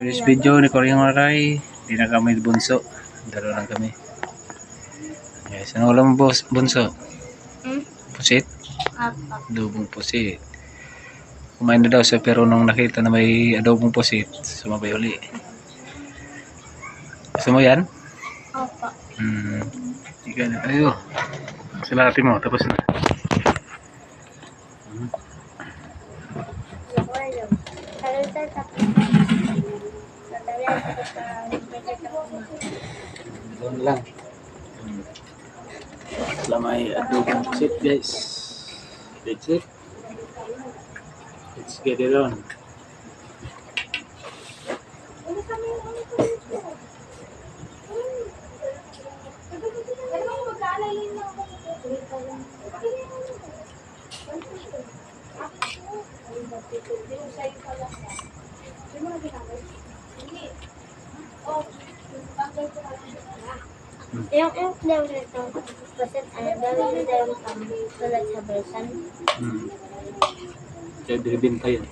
This video ni Koryang Maray, di na kami bunso. Dalo lang kami. Yes, ano ulam mo bunso? Pusit? Adobong pusit. Kumain na daw siya pero nung nakita na may adobong pusit, sumabay uli. Gusto mo yan? Opo. Ika na. Ayo. Silati mo, tapos na. Doon lang. Lamay adobong pusit guys. That's it. Let's get it on. Yung flavor nito, kasi gawin nyo daw yung tulad sa version. Kaya binibinta yan.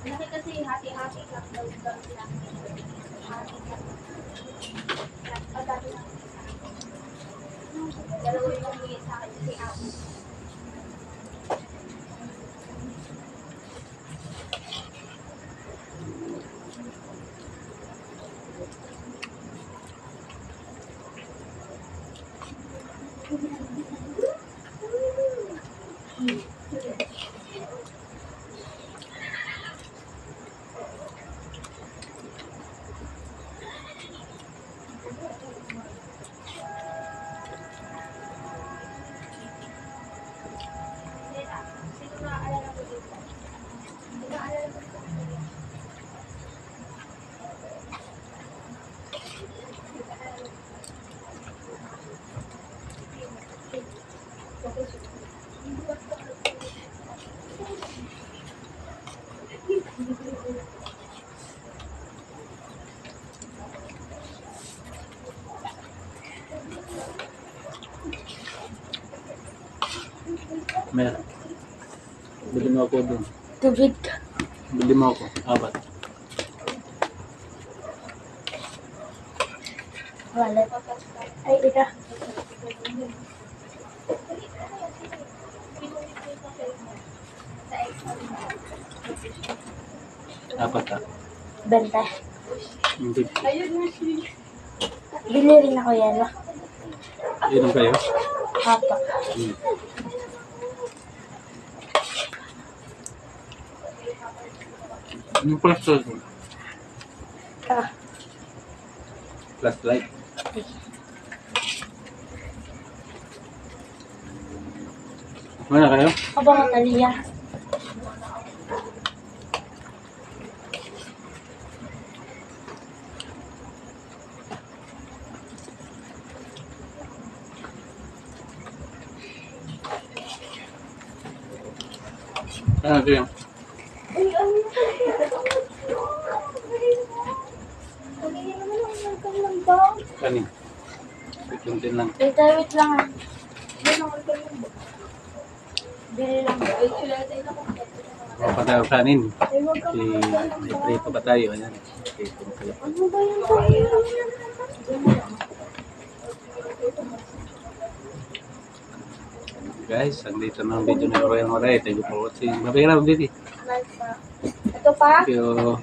Kasi hati-hati ka daw lang. Dalawa yung humingi sa akin si Amo. Mer. Bili mo ako doon. Tubig. Bili mo ako. Apat. Wala. Ay, ika. Apat ah. Benta. Hindi. Bili rin ako yan. Inom kayo? Hapa. Anong plus to? Ah. Plus light. Mana kayo? Aba, Natalia. Ano ito yan? Kanin. Kuntin lang. Wait lang ah. Bili lang. Mga patayo kanin. Si may prito pa tayo. Ayan. Prito pa tayo. Ano ba yung tayo? Guys, ang dito ng video ni Koryang Maray. Thank you for watching. Mabigyan lang, baby. Ito pa? Thank you.